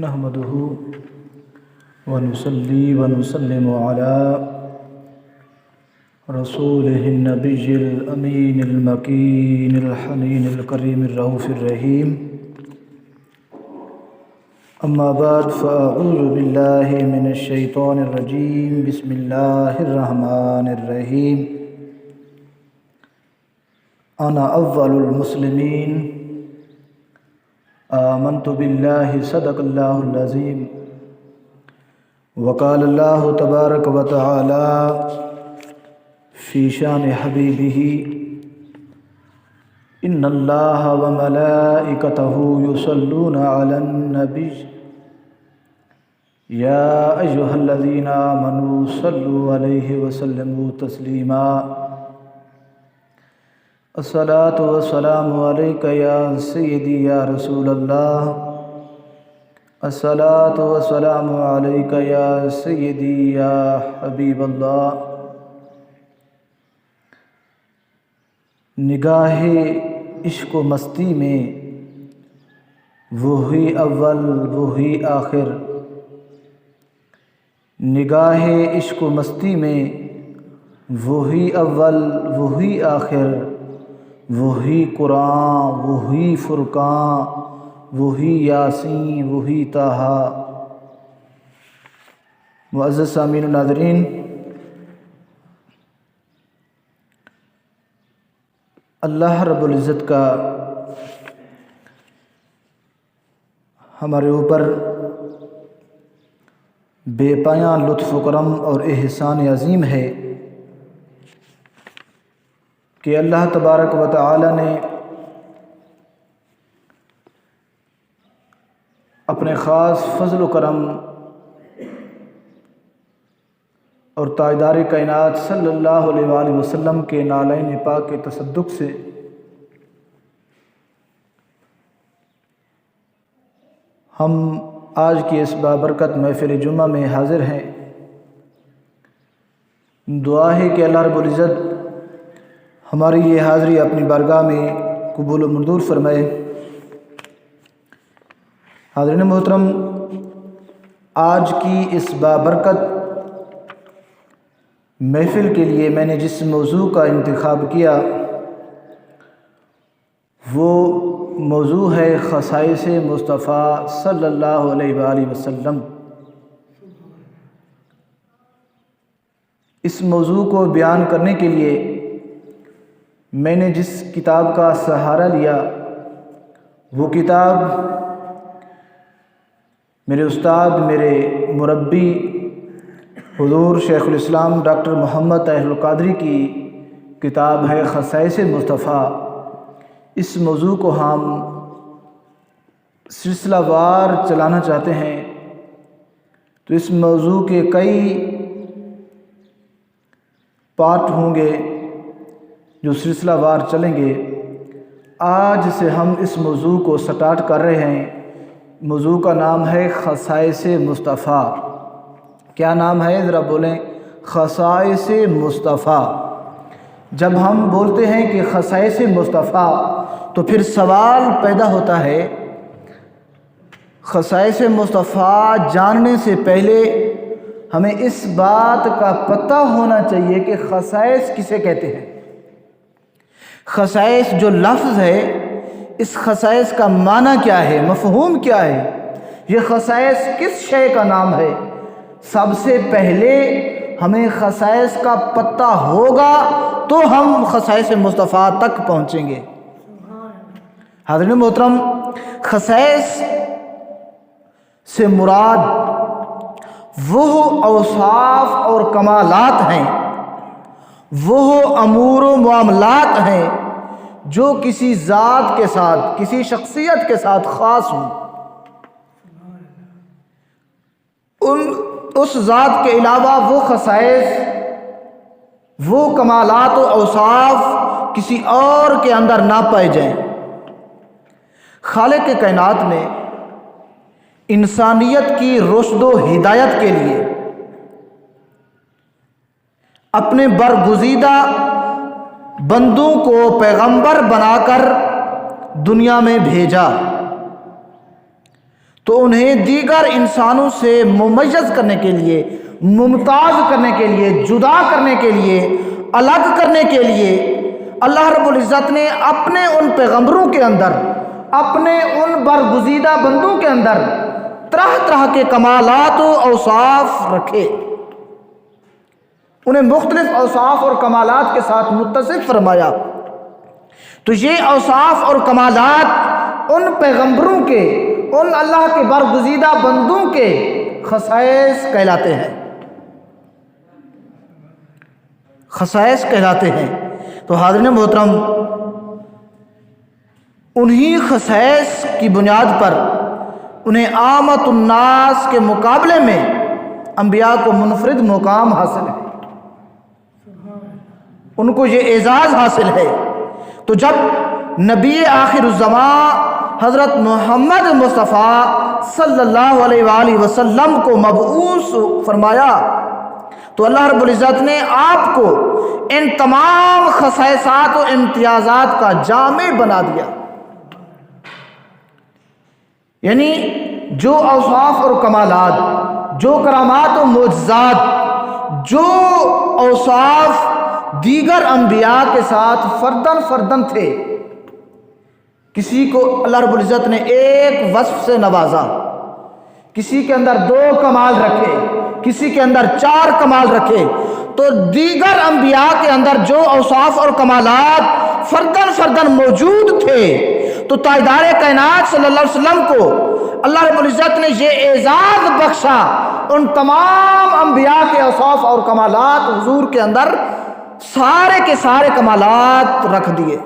نحمده ونصلي ونسلم على رسوله النبي الأمين المكين الحنين الكريم الرؤوف الرحيم. أما بعد فأعوذ بالله من الشيطان الرجيم. بسم الله الرحمن الرحيم. أنا أول المسلمين آمنت بالله صدق الله العظيم. وقال الله تبارك وتعالى في شان حبيبه إن الله وملائكته يصلون على النبي يا أيها الذين آمنوا صلوا عليه وسلموا تسليما. الصلاة والسلام عليك يا سيدي يا رسول الله. الصلاة والسلام عليك يا سيدي يا حبيب الله. نگاہ عشق و مستی میں وہی اول وہی آخر. نگاہ عشق و مستی میں وہی اول وہی آخر. وہی قرآن وہی فرقان وہی یاسین وہی طٰہٰ. معزز سامعین و ناظرین، اللہ رب العزت کا ہمارے اوپر بے پایاں لطف و کرم اور احسان عظیم ہے کہ اللہ تبارک و تعالی نے اپنے خاص فضل و کرم اور تاجدار کائنات صلی اللہ علیہ وآلہ وسلم کے نالین پاک کے تصدق سے ہم آج کی اس بابرکت محفل جمعہ میں حاضر ہیں. دعا ہے کہ اللہ رب العزت ہماری یہ حاضری اپنی بارگاہ میں قبول و منظور فرمائے. حاضرین محترم، آج کی اس بابرکت محفل کے لیے میں نے جس موضوع کا انتخاب کیا وہ موضوع ہے خصائص مصطفیٰ صلی اللہ علیہ وآلہ وسلم. اس موضوع کو بیان کرنے کے لیے میں نے جس کتاب کا سہارا لیا وہ کتاب میرے استاد میرے مربی حضور شیخ الاسلام ڈاکٹر محمد طاہر القادری کی کتاب ہے خصائص مصطفیٰ. اس موضوع کو ہم سلسلہ وار چلانا چاہتے ہیں تو اس موضوع کے کئی پارٹ ہوں گے جو سلسلہ وار چلیں گے. آج سے ہم اس موضوع کو سٹارٹ کر رہے ہیں. موضوع کا نام ہے خصائص مصطفیٰ. کیا نام ہے؟ ذرا بولیں. خصائص مصطفیٰ. جب ہم بولتے ہیں کہ خصائص مصطفیٰ تو پھر سوال پیدا ہوتا ہے خصائص مصطفیٰ جاننے سے پہلے ہمیں اس بات کا پتہ ہونا چاہیے کہ خصائص کسے کہتے ہیں. خصائص جو لفظ ہے اس خصائص کا معنی کیا ہے، مفہوم کیا ہے، یہ خصائص کس شے کا نام ہے. سب سے پہلے ہمیں خصائص کا پتہ ہوگا تو ہم خصائص مصطفیٰ تک پہنچیں گے. حاضرین محترم، خصائص سے مراد وہ اوصاف اور کمالات ہیں، وہ امور و معاملات ہیں جو کسی ذات کے ساتھ کسی شخصیت کے ساتھ خاص ہوں. اس ذات کے علاوہ وہ خصائص وہ کمالات و اوصاف کسی اور کے اندر نہ پائے جائیں. خالق کائنات نے انسانیت کی رشد و ہدایت کے لیے اپنے برگزیدہ بندوں کو پیغمبر بنا کر دنیا میں بھیجا تو انہیں دیگر انسانوں سے ممیز کرنے کے لیے، ممتاز کرنے کے لیے، جدا کرنے کے لیے، الگ کرنے کے لیے اللہ رب العزت نے اپنے ان پیغمبروں کے اندر، اپنے ان برگزیدہ بندوں کے اندر طرح طرح کے کمالات و اوصاف رکھے، انہیں مختلف اوصاف اور کمالات کے ساتھ متصف فرمایا۔ تو یہ اوصاف اور کمالات ان پیغمبروں کے، ان اللہ کے برگزیدہ بندوں کے خصائص کہلاتے ہیں، خصائص کہلاتے ہیں۔ تو حاضرین محترم، انہی خصائص کی بنیاد پر انہیں عامت الناس کے مقابلے میں انبیاء کو منفرد مقام حاصل ہے، ان کو یہ اعزاز حاصل ہے۔ تو جب نبی آخر الزمان حضرت محمد مصطفیٰ صلی اللہ علیہ وآلہ وسلم کو مبعوث فرمایا تو اللہ رب العزت نے آپ کو ان تمام خصائصات و امتیازات کا جامع بنا دیا، یعنی جو اوصاف اور کمالات، جو کرامات و معجزات، جو اوصاف دیگر انبیاء کے ساتھ فردن فردن تھے، کسی کو اللہ رب العزت نے ایک وصف سے نوازا، کسی کے اندر 2 کمال رکھے، کسی کے اندر 4 کمال رکھے، تو دیگر انبیاء کے اندر جو اوصاف اور کمالات فردن فردن موجود تھے، تو تاجدار کائنات صلی اللہ علیہ وسلم کو اللہ رب العزت نے یہ اعزاز بخشا، ان تمام انبیاء کے اوصاف اور کمالات حضور کے اندر سارے کے سارے کمالات رکھ دیے،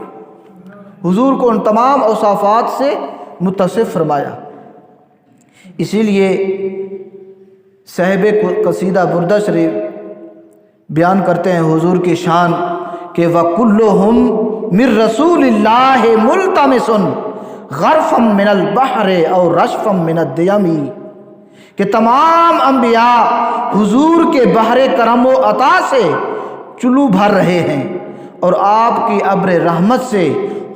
حضور کو ان تمام اوصافات سے متصف فرمایا۔ اسی لیے صاحب قصیدہ بردہ شریف بیان کرتے ہیں حضور کی شان کہ وَكُلُّهُمْ مِن رَسُولِ اللَّهِ مُلْتَمِسٌ غَرْفًا مِنَ الْبَحْرِ أَوْ رَشْفًا مِنَ الدِّيَمِ، کہ تمام انبیاء حضور کے بحر کرم و عطا سے چلو بھر رہے ہیں اور آپ کی ابر رحمت سے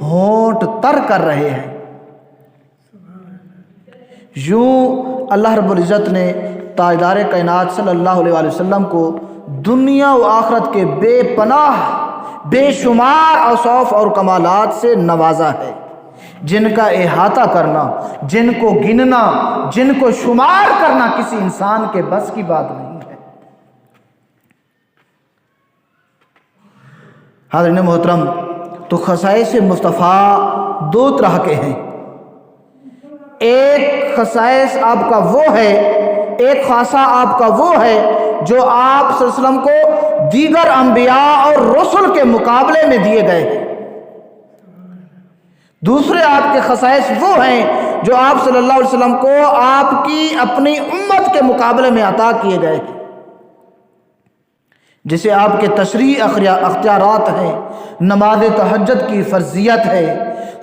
ہونٹ تر کر رہے ہیں۔ یوں اللہ رب العزت نے تاجدار کائنات صلی اللہ علیہ وآلہ وسلم کو دنیا و آخرت کے بے پناہ بے شمار اوصاف اور کمالات سے نوازا ہے، جن کا احاطہ کرنا، جن کو گننا، جن کو شمار کرنا کسی انسان کے بس کی بات نہیں ہے۔ حاضرین محترم، تو خصائص مصطفیٰ 2 طرح کے ہیں۔ ایک خصائص آپ کا وہ ہے، ایک خاصہ آپ کا وہ ہے جو آپ صلی اللہ علیہ وسلم کو دیگر انبیاء اور رسل کے مقابلے میں دیے گئے ہیں۔ دوسرے آپ کے خصائص وہ ہیں جو آپ صلی اللہ علیہ وسلم کو آپ کی اپنی امت کے مقابلے میں عطا کیے گئے ہیں، جسے آپ کے تشریعی اختیارات ہیں، نماز تہجد کی فرضیت ہے،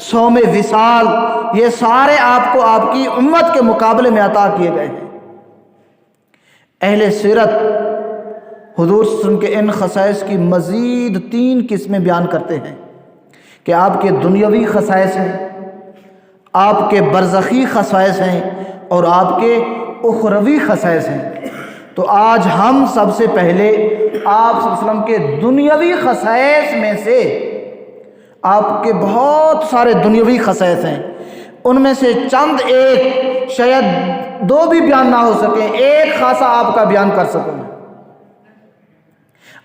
صوم وصال، یہ سارے آپ کو آپ کی امت کے مقابلے میں عطا کیے گئے ہیں۔ اہل سیرت حضور صلی اللہ علیہ وسلم کے ان خصائص کی مزید 3 قسمیں بیان کرتے ہیں کہ آپ کے دنیاوی خصائص ہیں، آپ کے برزخی خصائص ہیں اور آپ کے اخروی خصائص ہیں۔ تو آج ہم سب سے پہلے آپ صلی اللہ علیہ وسلم کے دنیاوی خصائص میں سے، آپ کے بہت سارے دنیاوی خصائص ہیں، ان میں سے چند ایک، شاید 2 بھی بیان نہ ہو سکیں، ایک خاصہ آپ کا بیان کر سکوں میں۔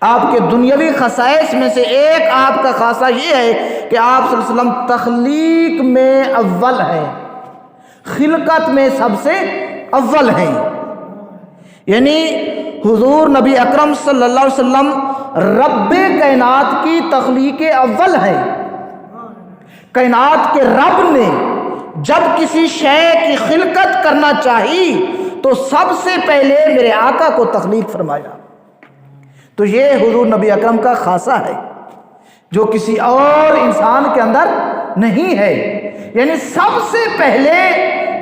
آپ کے دنیاوی خصائص میں سے ایک آپ کا خاصہ یہ ہے کہ آپ صلی اللہ علیہ وسلم تخلیق میں اول ہیں، خلقت میں سب سے اول ہیں، یعنی حضور نبی اکرم صلی اللہ علیہ وسلم رب کائنات کی تخلیق اول ہے۔ کائنات کے رب نے جب کسی شے کی خلقت کرنا چاہی تو سب سے پہلے میرے آقا کو تخلیق فرمایا۔ تو یہ حضور نبی اکرم کا خاصہ ہے جو کسی اور انسان کے اندر نہیں ہے، یعنی سب سے پہلے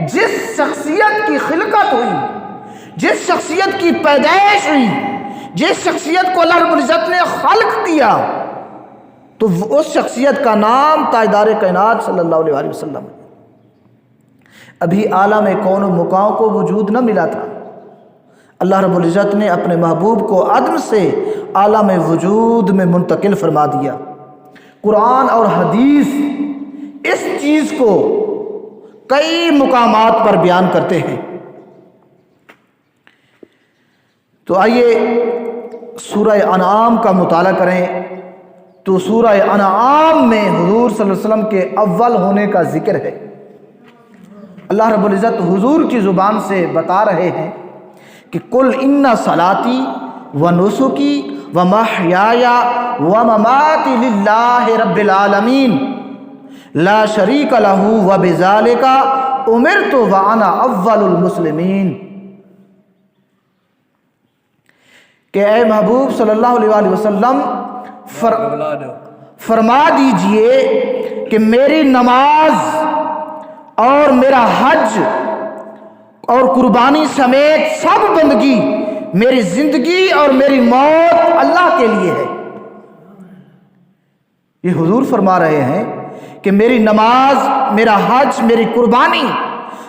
جس شخصیت کی خلقت ہوئی، جس شخصیت کی پیدائش ہوئی، جس شخصیت کو اللہ رب العزت نے خلق کیا، تو اس شخصیت کا نام تاجدار کائنات صلی اللہ علیہ وسلم ہے۔ ابھی عالم کون و مقام کو وجود نہ ملا تھا، اللہ رب العزت نے اپنے محبوب کو عدم سے عالم وجود میں منتقل فرما دیا۔ قرآن اور حدیث اس چیز کو کئی مقامات پر بیان کرتے ہیں۔ تو آئیے سورہ انعام کا مطالعہ کریں تو سورہ انعام میں حضور صلی اللہ علیہ وسلم کے اول ہونے کا ذکر ہے۔ اللہ رب العزت حضور کی زبان سے بتا رہے ہیں کہ قل ان صلاتی و نسکی و محیای و مماتی للہ رب العالمین لا شریک لہ و بذالک امرت وانا اول المسلمین، کہ اے محبوب صلی اللہ علیہ وآلہ وسلم فرما دیجئے کہ میری نماز اور میرا حج اور قربانی سمیت سب بندگی، میری زندگی اور میری موت اللہ کے لیے ہے۔ یہ حضور فرما رہے ہیں کہ میری نماز، میرا حج، میری قربانی،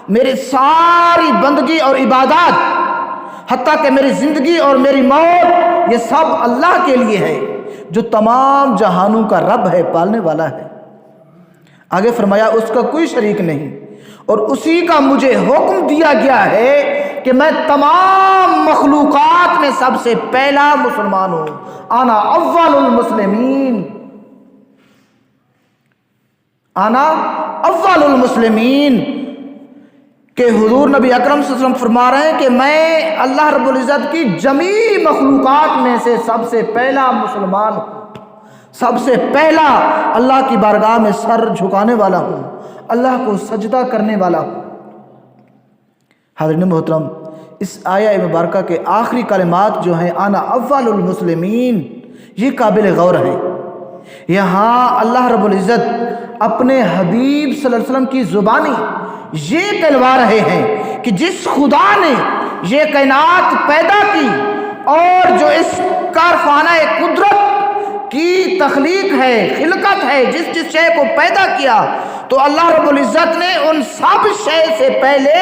میری ساری بندگی اور عبادات، حتیٰ کہ میری زندگی اور میری موت، یہ سب اللہ کے لیے ہے جو تمام جہانوں کا رب ہے، پالنے والا ہے۔ آگے فرمایا اس کا کوئی شریک نہیں، اور اسی کا مجھے حکم دیا گیا ہے کہ میں تمام مخلوقات میں سب سے پہلا مسلمان ہوں، انا اول المسلمین، انا اول المسلمین، کہ حضور نبی اکرم صلی اللہ علیہ وسلم فرما رہے ہیں کہ میں اللہ رب العزت کی جمیع مخلوقات میں سے سب سے پہلا مسلمان ہوں، سب سے پہلا اللہ کی بارگاہ میں سر جھکانے والا ہوں، اللہ کو سجدہ کرنے والا ہوں۔ حاضرین محترم، اس آیہ مبارکہ کے آخری کلمات جو ہیں انا اول المسلمین، یہ قابل غور ہیں۔ یہاں اللہ رب العزت اپنے حبیب صلی اللہ علیہ وسلم کی زبانی یہ کہلوا رہے ہیں کہ جس خدا نے یہ کائنات پیدا کی اور جو اس کارخانہ قدرت کی تخلیق ہے، خلقت ہے، جس شے کو پیدا کیا، تو اللہ رب العزت نے ان سب شے سے پہلے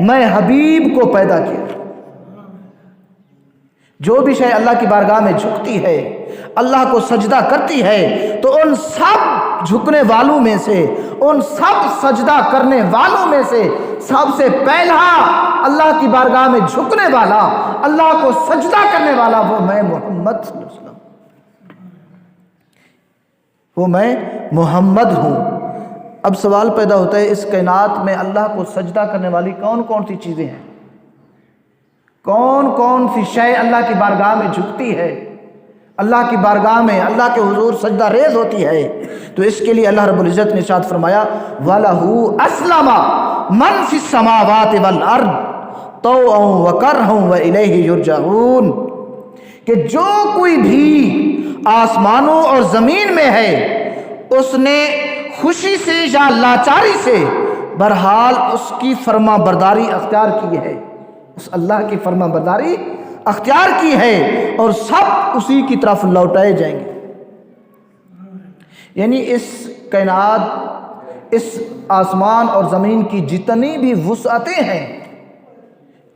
میں حبیب کو پیدا کیا۔ جو بھی شے اللہ کی بارگاہ میں جھکتی ہے، اللہ کو سجدہ کرتی ہے، تو ان سب جھکنے والوں میں سے، ان سب سجدہ کرنے والوں میں سے سب سے پہلا اللہ کی بارگاہ میں جھکنے والا، اللہ کو سجدہ کرنے والا، وہ میں محمد صلی اللہ علیہ وسلم، وہ میں محمد ہوں۔ اب سوال پیدا ہوتا ہے اس کائنات میں اللہ کو سجدہ کرنے والی کون کون سی چیزیں ہیں؟ کون کون سی شے اللہ کی بارگاہ میں جھکتی ہے، اللہ کی بارگاہ میں اللہ کے حضور سجدہ ریز ہوتی ہے؟ تو اس کے لیے اللہ رب العزت نے ارشاد فرمایا وَلَهُ أَسْلَمَ مَنْ فِي السَّمَاوَاتِ وَالْأَرْضِ طَوْعًا وَكَرْهًا وَإِلَيْهِ يُرْجَعُونَ، کہ جو کوئی بھی آسمانوں اور زمین میں ہے اس نے خوشی سے یا لاچاری سے بہرحال اس کی فرما برداری اختیار کی ہے، اس اللہ کی فرما برداری اختیار کی ہے، اور سب اسی کی طرف لوٹائے جائیں گے۔ یعنی اس کائنات، اس آسمان اور زمین کی جتنی بھی وسعتیں ہیں،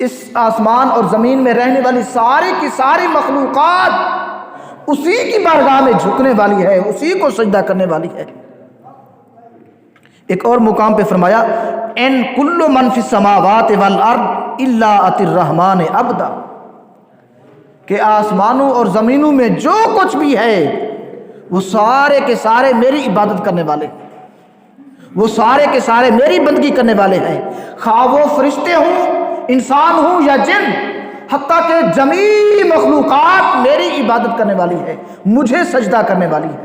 اس آسمان اور زمین میں رہنے والی ساری کی ساری مخلوقات اسی کی بارگاہ میں جھکنے والی ہے، اسی کو سجدہ کرنے والی ہے۔ ایک اور مقام پہ فرمایا ان کل من فی السماوات والارض الا اتى الرحمن عبدا، کہ آسمانوں اور زمینوں میں جو کچھ بھی ہے وہ سارے کے سارے میری عبادت کرنے والے، وہ سارے کے سارے میری بندگی کرنے والے ہیں، خواہ وہ فرشتے ہوں، انسان ہوں یا جن، حتیٰ کہ جمیع مخلوقات میری عبادت کرنے والی ہے، مجھے سجدہ کرنے والی ہے۔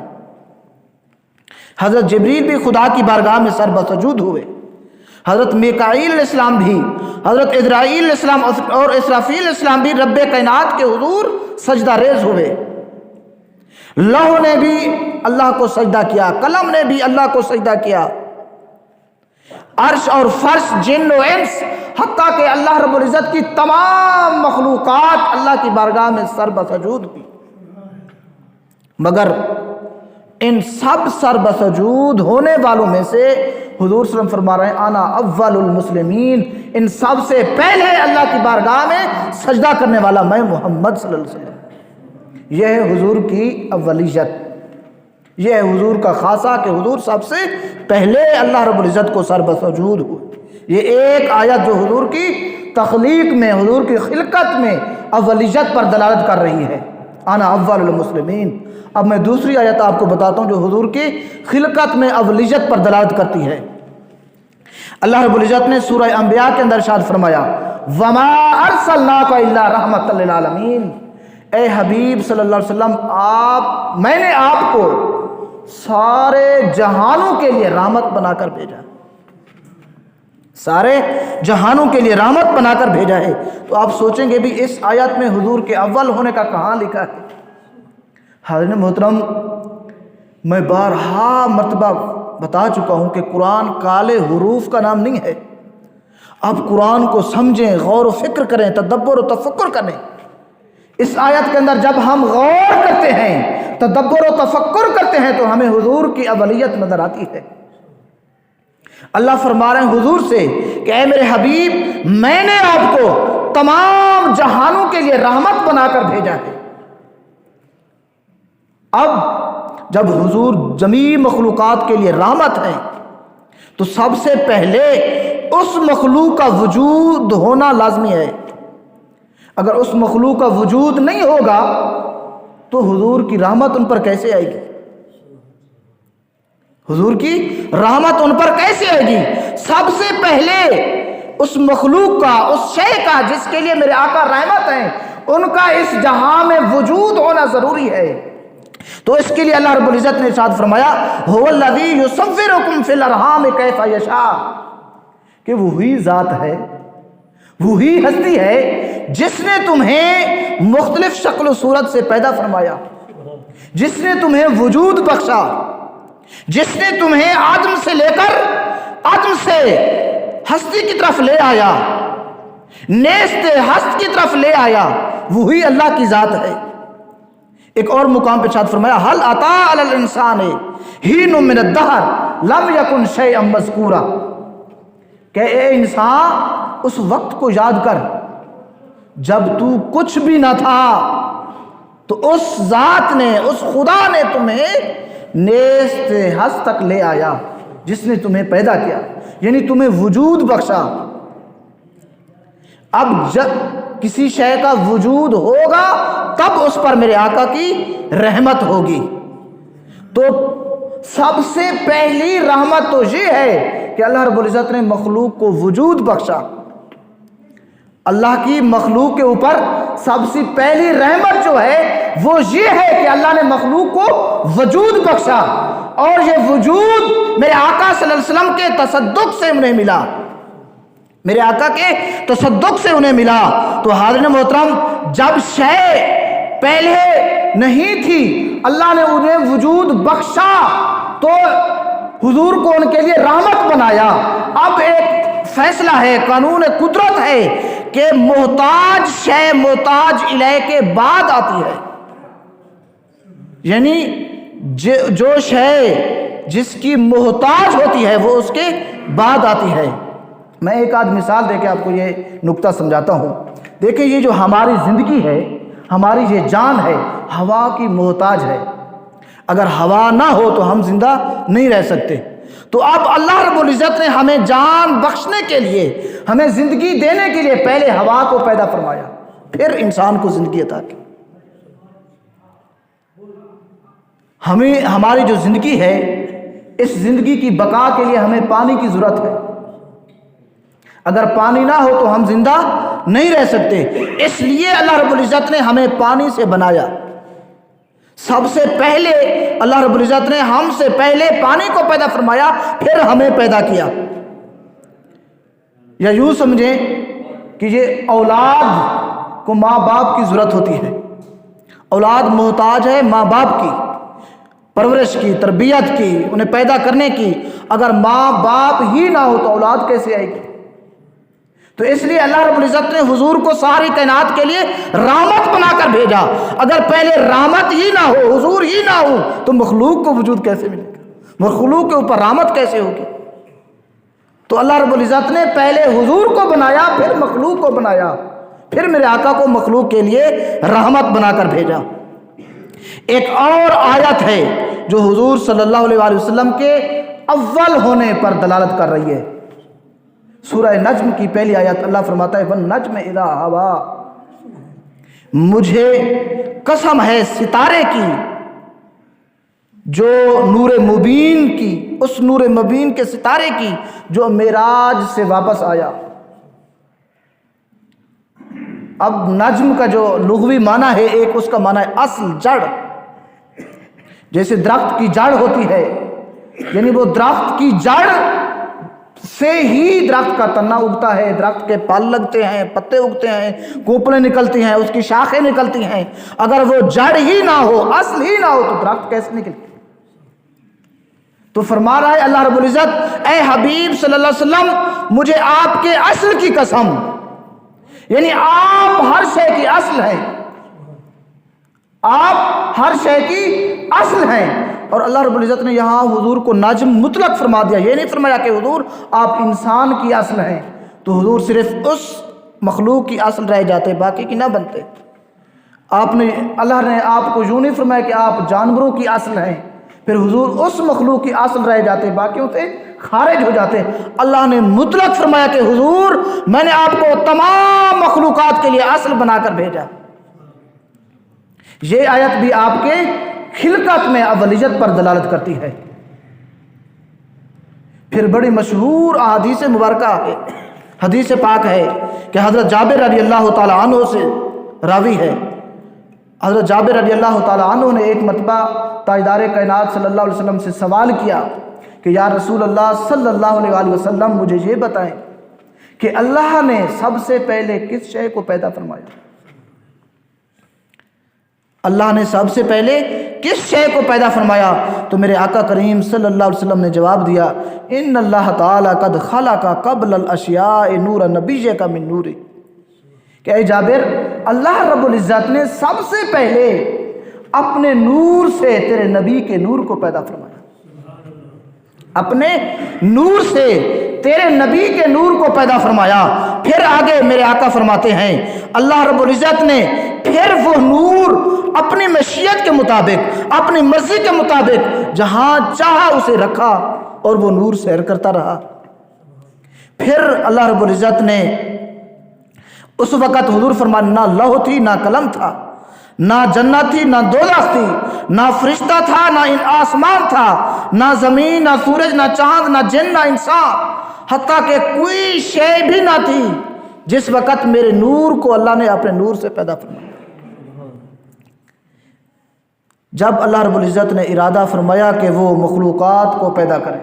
حضرت جبریل بھی خدا کی بارگاہ میں سر بسجود ہوئے، حضرت میکائیل علیہ السلام بھی، حضرت عزرائیل علیہ السلام اور اسرافیل علیہ السلام بھی رب کائنات کے حضور سجدہ ریز ہوئے۔ لوح نے بھی اللہ کو سجدہ کیا، قلم نے بھی اللہ کو سجدہ کیا، عرش اور فرش، جن و انس، حتیٰ کہ اللہ رب العزت کی تمام مخلوقات اللہ کی بارگاہ میں سر بسجود ہوئی، مگر ان سب سر بسجود ہونے والوں میں سے حضور صلی اللہ علیہ وسلم فرما رہے ہیں انا اول المسلمین، ان سب سے پہلے اللہ کی بارگاہ میں سجدہ کرنے والا میں محمد صلی اللہ علیہ وسلم۔ یہ ہے حضور کی اولیت، یہ ہے حضور کا خاصہ کہ حضور سب سے پہلے اللہ رب العزت کو سر بسجود ہوئے۔ یہ ایک آیت جو حضور کی تخلیق میں، حضور کی خلقت میں اولیت پر دلالت کر رہی ہے، انا اول المسلمین۔ اب میں دوسری آیت آپ کو بتاتا ہوں جو حضور کی خلقت میں اولیت پر دلالت کرتی ہے۔ اللہ رب العزت نے سورہ انبیاء کے اندر ارشاد فرمایا وما ارسلناک الا رحمۃ للعالمین، اے حبیب صلی اللہ علیہ وسلم میں نے آپ کو سارے جہانوں کے لیے رحمت بنا کر بھیجا، سارے جہانوں کے لیے رحمت بنا کر بھیجا ہے۔ تو آپ سوچیں گے بھی اس آیت میں حضور کے اول ہونے کا کہاں لکھا ہے؟ حاضرین محترم، میں بارہا مرتبہ بتا چکا ہوں کہ قرآن کالے حروف کا نام نہیں ہے۔ آپ قرآن کو سمجھیں، غور و فکر کریں، تدبر و تفکر کریں۔ اس آیت کے اندر جب ہم غور کرتے ہیں، تدبر و تفکر کرتے ہیں تو ہمیں حضور کی اولیت نظر آتی ہے۔ اللہ فرما رہے ہیں حضور سے کہ اے میرے حبیب، میں نے آپ کو تمام جہانوں کے لیے رحمت بنا کر بھیجا ہے۔ اب جب حضور جمیع مخلوقات کے لیے رحمت ہے تو سب سے پہلے اس مخلوق کا وجود ہونا لازمی ہے۔ اگر اس مخلوق کا وجود نہیں ہوگا تو حضور کی رحمت ان پر کیسے آئے گی؟ حضور کی رحمت ان پر کیسے آئے گی؟ سب سے پہلے اس مخلوق کا، اس شے کا جس کے لیے میرے آقا رحمت ہیں، ان کا اس جہاں میں وجود ہونا ضروری ہے۔ تو اس کے لیے اللہ رب العزت نے ارشاد فرمایا هو الذی یصورکم فی الارحام کیف یشاء، کہ وہی ذات ہے، وہی ہستی ہے جس نے تمہیں مختلف شکل و صورت سے پیدا فرمایا، جس نے تمہیں وجود بخشا، جس نے تمہیں آدم سے لے کر آدم سے ہستی کی طرف لے آیا، نیست ہست کی طرف لے آیا، وہی اللہ کی ذات ہے۔ ایک اور مقام پہ ارشاد فرمایا هل اتى على الانسان حين من الدهر لم يكن شيئا مذكورا، کہ اے انسان اس وقت کو یاد کر جب تو کچھ بھی نہ تھا، تو اس ذات نے، اس خدا نے تمہیں نیست ہست تک لے آیا، جس نے تمہیں پیدا کیا، یعنی تمہیں وجود بخشا۔ اب جب کسی شے کا وجود ہوگا تب اس پر میرے آقا کی رحمت ہوگی۔ تو سب سے پہلی رحمت تو یہ ہے کہ اللہ رب العزت نے مخلوق کو وجود بخشا۔ اللہ کی مخلوق کے اوپر سب سے پہلی رحمت جو ہے وہ یہ ہے کہ اللہ نے مخلوق کو وجود بخشا، اور یہ وجود میرے آقا صلی اللہ علیہ وسلم کے تصدق سے انہیں ملا، میرے آقا کے تصدق سے انہیں ملا۔ تو حاضرین محترم، جب شے پہلے نہیں تھی اللہ نے انہیں وجود بخشا تو حضور کو ان کے لیے رحمت بنایا۔ اب ایک فیصلہ ہے، قانون قدرت ہے کہ محتاج شے محتاج الیہ کے بعد آتی ہے، یعنی جو شے جس کی محتاج ہوتی ہے وہ اس کے بعد آتی ہے۔ میں ایک آدھ مثال دے کے آپ کو یہ نقطہ سمجھاتا ہوں۔ دیکھیں، یہ جو ہماری زندگی ہے، ہماری یہ جان ہے، ہوا کی محتاج ہے۔ اگر ہوا نہ ہو تو ہم زندہ نہیں رہ سکتے۔ تو اب اللہ رب العزت نے ہمیں جان بخشنے کے لیے، ہمیں زندگی دینے کے لیے پہلے ہوا کو پیدا فرمایا، پھر انسان کو زندگی عطا کی۔ ہماری جو زندگی ہے، اس زندگی کی بقا کے لیے ہمیں پانی کی ضرورت ہے۔ اگر پانی نہ ہو تو ہم زندہ نہیں رہ سکتے، اس لیے اللہ رب العزت نے ہمیں پانی سے بنایا۔ سب سے پہلے اللہ رب العزت نے ہم سے پہلے پانی کو پیدا فرمایا، پھر ہمیں پیدا کیا۔ یا یوں سمجھیں کہ یہ اولاد کو ماں باپ کی ضرورت ہوتی ہے، اولاد محتاج ہے ماں باپ کی پرورش کی، تربیت کی، انہیں پیدا کرنے کی۔ اگر ماں باپ ہی نہ ہو تو اولاد کیسے آئے گی؟ تو اس لیے اللہ رب العزت نے حضور کو ساری کائنات کے لیے رحمت بنا کر بھیجا۔ اگر پہلے رحمت ہی نہ ہو، حضور ہی نہ ہو، تو مخلوق کو وجود کیسے ملے گا؟ مخلوق کے اوپر رحمت کیسے ہوگی؟ تو اللہ رب العزت نے پہلے حضور کو بنایا، پھر مخلوق کو بنایا، پھر میرے آقا کو مخلوق کے لیے رحمت بنا کر بھیجا۔ ایک اور آیت ہے جو حضور صلی اللہ علیہ وآلہ وسلم کے اول ہونے پر دلالت کر رہی ہے۔ سورہ نجم کی پہلی آیت اللہ فرماتا ہے وَالنَّجْمِ إِذَا هَوَىٰ، مجھے قسم ہے ستارے کی جو نور مبین کی، اس نور مبین کے ستارے کی جو معراج سے واپس آیا۔ اب نجم کا جو لغوی معنی ہے، ایک اس کا معنی ہے اصل، جڑ، جیسے درخت کی جڑ ہوتی ہے، یعنی وہ درخت کی جڑ سے ہی درخت کا تنا اگتا ہے، درخت کے پھل لگتے ہیں، پتے اگتے ہیں، کوپلیں نکلتی ہیں، اس کی شاخیں نکلتی ہیں۔ اگر وہ جڑ ہی نہ ہو، اصل ہی نہ ہو، تو درخت کیسے نکلے؟ تو فرما رہا ہے اللہ رب العزت، اے حبیب صلی اللہ علیہ وسلم، مجھے آپ کے اصل کی قسم، یعنی آپ ہر شے کی اصل ہیں، آپ ہر شے کی اصل ہیں۔ اور اللہ رب العزت نے یہاں حضور کو نجم مطلق فرما دیا، یہ نہیں فرمایا کہ حضور آپ انسان کی اصل ہیں، تو حضور صرف اس مخلوق کی اصل رہ جاتے، باقی کی نہ بنتے۔ اللہ نے آپ کو یوں نہیں فرمایا کہ آپ جانوروں کی اصل ہیں، پھر حضور اس مخلوق کی اصل رہ جاتے، باقیوں سے خارج ہو جاتے۔ اللہ نے مطلق فرمایا کہ حضور میں نے آپ کو تمام مخلوقات کے لیے اصل بنا کر بھیجا۔ یہ آیت بھی آپ کے خلقت میں اولیت پر دلالت کرتی ہے۔ پھر بڑی مشہور احادیث مبارکہ ہے، حدیث پاک ہے کہ حضرت جابر رضی اللہ تعالی عنہ سے راوی ہے، حضرت جابر رضی اللہ تعالی عنہ نے ایک مرتبہ تاجدار کائنات صلی اللہ علیہ وسلم سے سوال کیا کہ یا رسول اللہ صلی اللہ علیہ وآلہ وسلم، مجھے یہ بتائیں کہ اللہ نے سب سے پہلے کس شے کو پیدا فرمایا؟ اللہ نے سب سے پہلے کس شے کو پیدا فرمایا؟ تو میرے آقا کریم صلی اللہ علیہ وسلم نے جواب دیا، ان اللہ تعالی قد خلق قبل الاشیاء نور نبیک من نوری، کہ اے جابر، اللہ رب العزت نے سب سے پہلے اپنے نور سے تیرے نبی کے نور کو پیدا فرمایا، اپنے نور سے تیرے نبی کے نور کو پیدا فرمایا۔ پھر آگے میرے آقا فرماتے ہیں اللہ رب العزت نے پھر وہ نور اپنی مشیت کے مطابق، اپنی مرضی کے مطابق جہاں چاہا اسے رکھا اور وہ نور سیر کرتا رہا۔ پھر اللہ رب العزت نے اس وقت حضور فرمایا نہ لوح تھی، نہ قلم تھا، نہ جنت تھی، نہ دوزخ تھی، نہ فرشتہ تھا، نہ آسمان تھا، نہ زمین، نہ سورج، نہ چاند، نہ جن، نہ انسان، حتیٰ کہ کوئی شے بھی نہ تھی جس وقت میرے نور کو اللہ نے اپنے نور سے پیدا فرمایا۔ جب اللہ رب العزت نے ارادہ فرمایا کہ وہ مخلوقات کو پیدا کرے،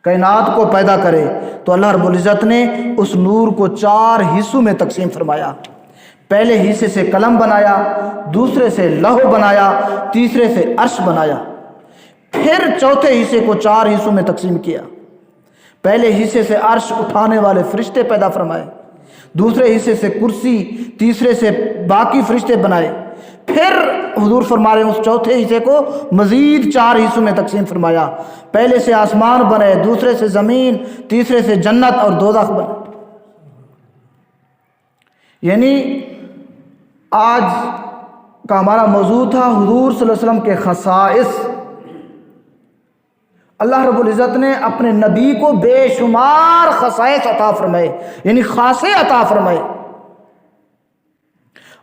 کائنات کو پیدا کرے، تو اللہ رب العزت نے اس نور کو 4 حصوں میں تقسیم فرمایا۔ پہلے حصے سے قلم بنایا، دوسرے سے لوح بنایا، تیسرے سے عرش بنایا، پھر چوتھے حصے کو 4 حصوں میں تقسیم کیا۔ پہلے حصے سے عرش اٹھانے والے فرشتے پیدا فرمائے، دوسرے حصے سے کرسی، تیسرے سے باقی فرشتے بنائے، پھر حضور فرما رہے ہیں اس چوتھے حصے کو مزید 4 حصوں میں تقسیم فرمایا۔ پہلے سے آسمان بنے، دوسرے سے زمین، تیسرے سے جنت اور دوزخ بنے۔ یعنی آج کا ہمارا موضوع تھا حضور صلی اللہ علیہ وسلم کے خصائص۔ اللہ رب العزت نے اپنے نبی کو بے شمار خصائص عطا فرمائے، یعنی خاصے عطا فرمائے،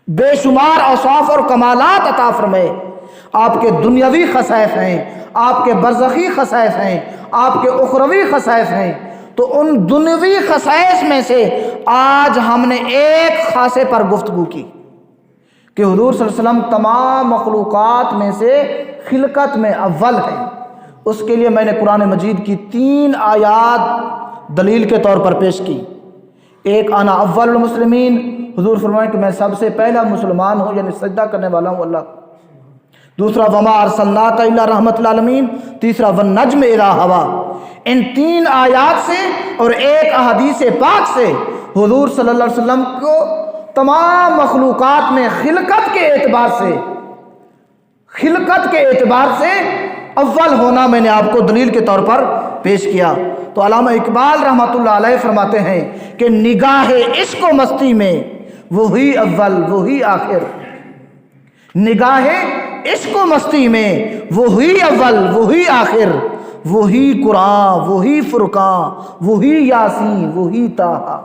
بے شمار اوصاف اور کمالات عطا فرمائے۔ آپ کے دنیاوی خصائص ہیں، آپ کے برزخی خصائص ہیں، آپ کے اخروی خصائص ہیں۔ تو ان دنیاوی خصائص میں سے آج ہم نے ایک خاصے پر گفتگو کی کہ حضور صلی اللہ علیہ وسلم تمام مخلوقات میں سے خلقت میں اول ہیں۔ اس کے لیے میں نے قرآن مجید کی 3 آیات دلیل کے طور پر پیش کی۔ ایک انا اول المسلمین، حضور فرمائیں کہ میں سب سے پہلا مسلمان ہوں، یعنی سجدہ کرنے والا ہوں اللہ۔ دوسرا وما ارسلناک الا رحمت للعالمین، تیسرا والنجم اذا ہوا۔ ان 3 آیات سے اور ایک احادیث پاک سے حضور صلی اللہ علیہ وسلم کو تمام مخلوقات میں خلقت کے اعتبار سے اول ہونا میں نے آپ کو دلیل کے طور پر پیش کیا۔ تو علامہ اقبال رحمۃ اللہ علیہ فرماتے ہیں کہ نگاہ عشق و مستی میں وہی اول وہی آخر، نگاہ عشق و مستی میں وہی اول وہی آخر، وہی قرآن وہی فرقان وہی یاسین وہی طٰہٰ۔